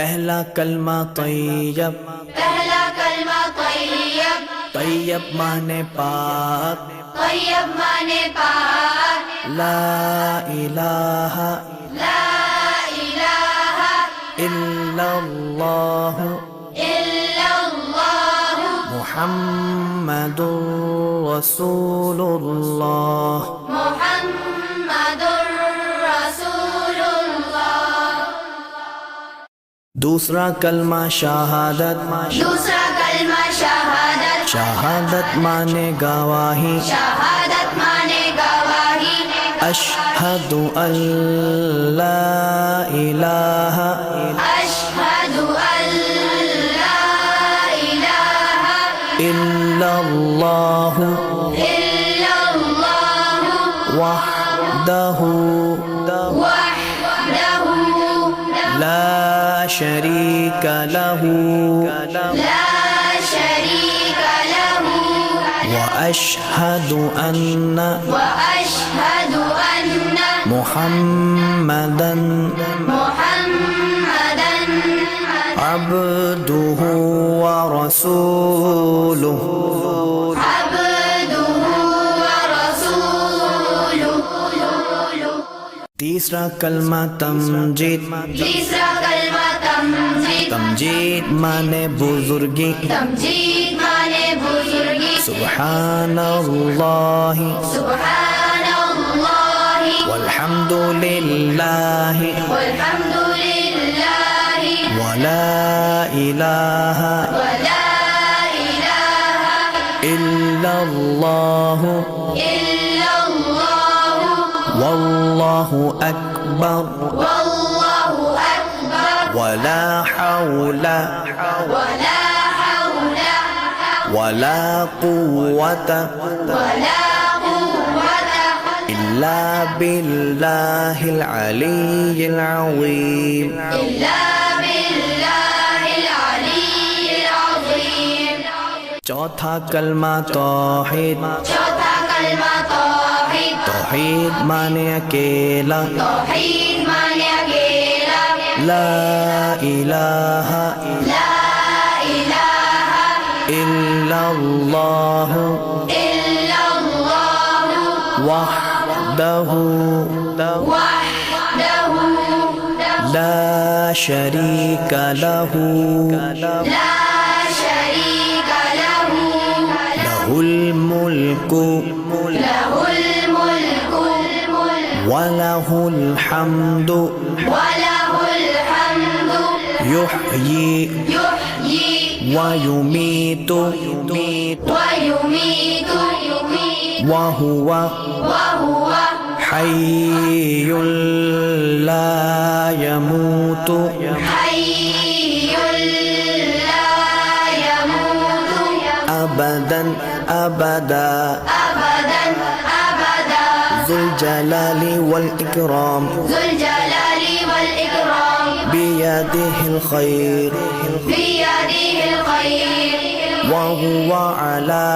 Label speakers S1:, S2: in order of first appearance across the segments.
S1: पहला कलमा तैयब,
S2: पहला कलमा तैयब,
S1: तैयब माने पाक,
S2: तैयब माने पाक,
S1: ला इलाहा
S2: ला इलाहा
S1: इल्लल्लाह
S2: इल्लल्लाह
S1: मुहम्मदुर रसूलुल्लाह।
S2: मुहम्मदुर रसूलुल्लाह।
S1: दूसरा कलमा शहादत,
S2: दूसरा कलमा शहादत,
S1: शहादत माने गवाही,
S2: शहादत माने गवाही,
S1: अशहदु अल्ला इलाहा
S2: अशहदु अल्ला इलाहा
S1: इल्लल्लाह
S2: इल्लल्लाह
S1: वहदहु
S2: वहदहु
S1: ला शरीक लहु
S2: ला शरीक लहु
S1: व अशहदु अन्ना
S2: वअशहदु अन्न
S1: मुहम्मदन
S2: मुहम्मदन
S1: अब्दुहु व रसूलुहु।
S2: अब्दुहु व रसूलुहु।
S1: तीसरा कलमा तमजीद,
S2: तीसरा कलमा तमजीद,
S1: तमजीद माने बुजुर्गी,
S2: तमजीद माने बुजुर्गी,
S1: सुब्हानल्लाहि
S2: सुब्हानल्लाहि
S1: वल्हम्दुलिल्लाहि
S2: वल्हम्दुलिल्लाहि
S1: वला इलाहा
S2: वला इलाहा
S1: इल्लल्लाह
S2: इल्लल्लाह
S1: वल्लाहु अकबर
S2: वल्लाहु अकबर
S1: वला हौला
S2: वला हौला
S1: वला कुव्वता
S2: वला कुव्वता
S1: इल्ला बिल्लाहिल अलिय्यिल अज़ीम।
S2: इल्ला बिल्लाहिल अलिय्यिल अज़ीम।
S1: चौथा कलमा तौहीद,
S2: चौथा कलमा तौहीद,
S1: तौहीद माने अकेला,
S2: तौहीद माने अकेला,
S1: ला इलाहा
S2: ला इलाहा
S1: इल्लल्लाह
S2: इल्लल्लाह
S1: वहदहु
S2: वहदहु
S1: ला शरीक लहु
S2: ला शरीक लहु
S1: लहुल मुल्कु
S2: लहुल मुल्कु
S1: वलहुल हम्दु
S2: वलहुल हम्दु
S1: युह्यी
S2: युह्यी
S1: वयुमीतु
S2: वयुमीतु
S1: वहुव
S2: वहुव
S1: हय्युल ला यमूतु
S2: हय्युल ला यमूतु
S1: अबदन अबदा
S2: अबदन अबदा
S1: ज़ुल जलाली वल इकराम
S2: ज़ुल जलाली वल इकराम
S1: बियदिहिल खैर
S2: बियदिहिल खैर
S1: वहुव अला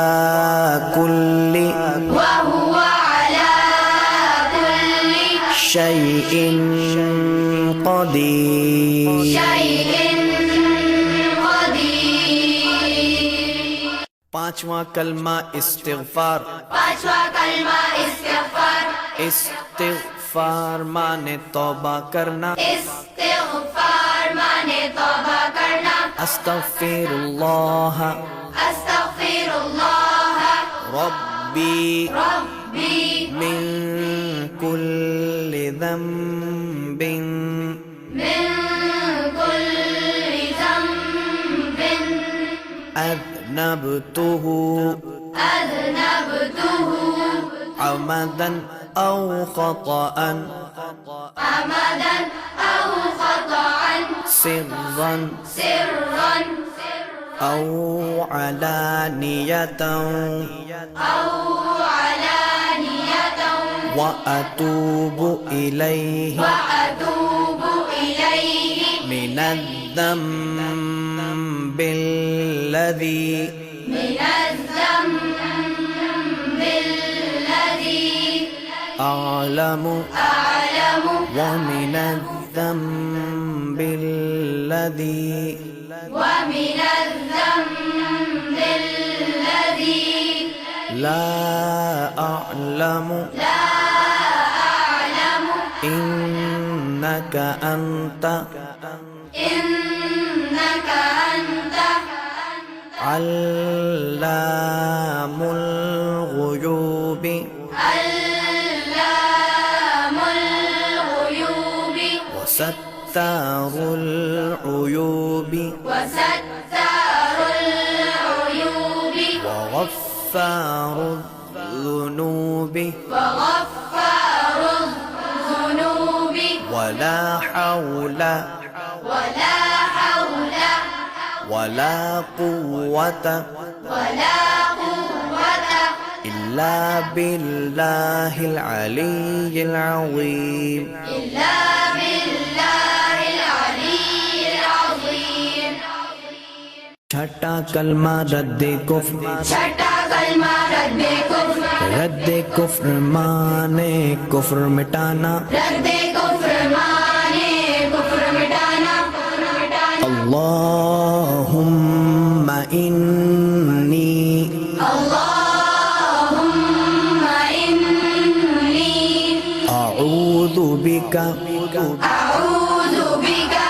S1: कुल्लि
S2: वहुव अला कुल्लि
S1: शैइन क़दीर।
S2: शैइन क़दीर।
S1: पांचवा कलमा इस्तिग़फ़ार,
S2: पांचवा कलमा इस्तिग़फ़ार,
S1: इस्तिग़फ़ार माने तौबा करना,
S2: इस्तिग़फ़ार माने तौबा करना,
S1: अस्तग़फ़िरुल्लाह
S2: अस्तग़फ़िरुल्लाह
S1: रब्बी
S2: रब्बी
S1: मिन कुल्लि ज़ंबिन
S2: मिन कुल्लि ज़ंबिन
S1: अज़नबतुहु
S2: अज़नबतुहु
S1: अमदन औ ख़तअन
S2: अमदन औ ख़तअन
S1: सिर्रन
S2: सिर्रन
S1: औ अलानियतन
S2: औ अलानियतन
S1: व अतूबु इलैहि
S2: वअतूबु इलैहि
S1: मिनज़्ज़म्बिल्लज़ी
S2: मिनज़्ज़म्बिल्लज़ी
S1: अअलमु
S2: أعلم
S1: ومن الذنب الذي
S2: ومن الذنب الذي
S1: لا أعلم إنك أنت
S2: إنك أنت
S1: علام الغيوب
S2: علام الغيوب
S1: وستار العيوب
S2: وستار العيوب
S1: وغفار الذنوب
S2: وغفار الذنوب
S1: ولا حول
S2: ولا حول
S1: ولا قوة
S2: ولا قوة
S1: إلا بالله العلي العظيم
S2: إلا بالله العلي العظيم
S1: छठा कलमा रद्दे कुफ्र
S2: छठा कलमा रद्दे कुफ्र
S1: रद्दे कुफ्र माने कुफ्र मिटाना
S2: रद्दे कुफ्र माने कुफ्र मिटाना
S1: अल्लाहुम्मा इन्नी
S2: अल्लाहुम्मा इन्नी
S1: अऊज़ु बिका
S2: अऊज़ु बिका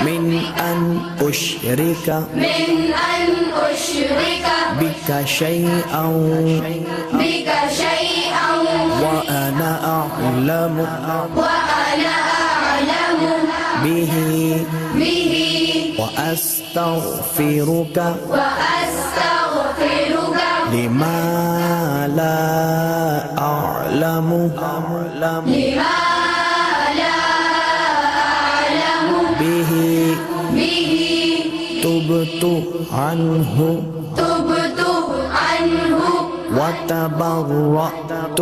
S1: मिन अन उश्रिका
S2: من أن أشرك
S1: बिका शैअन
S2: بك شيئا
S1: وأنا أعلم
S2: وأنا أعلم
S1: به
S2: به
S1: وأستغفرك
S2: وأستغفرك
S1: لما لا أعلم
S2: لما لا أعلم
S1: به
S2: به
S1: تبت عنه
S2: تبت عنه
S1: وتبرأت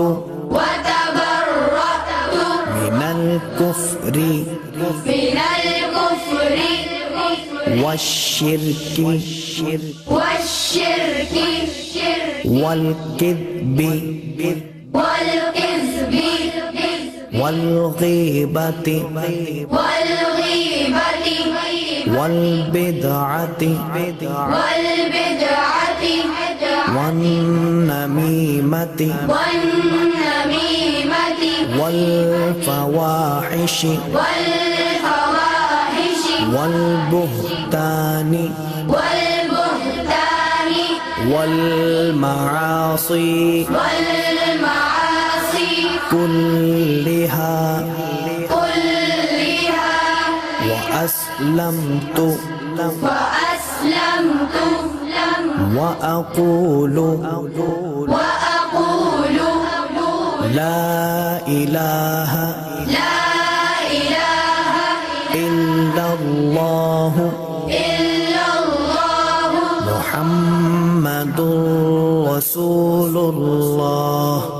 S2: وتبرأت
S1: من الكفر
S2: من الكفر
S1: والشرك
S2: والشرك
S1: والكذب
S2: والكذب
S1: والغيبة
S2: والغيبة
S1: والبدعة
S2: والبدعة
S1: والنميمة
S2: والنميمة
S1: والفواحش
S2: والفواحش
S1: والبهتان
S2: والبهتان
S1: والمعاصي
S2: والمعاصي
S1: كلها
S2: كلها
S1: وأسلمت
S2: وأسلمت
S1: وأقول
S2: وأقول
S1: لا إله
S2: لا إله
S1: إلا الله
S2: إلا الله
S1: محمد رسول الله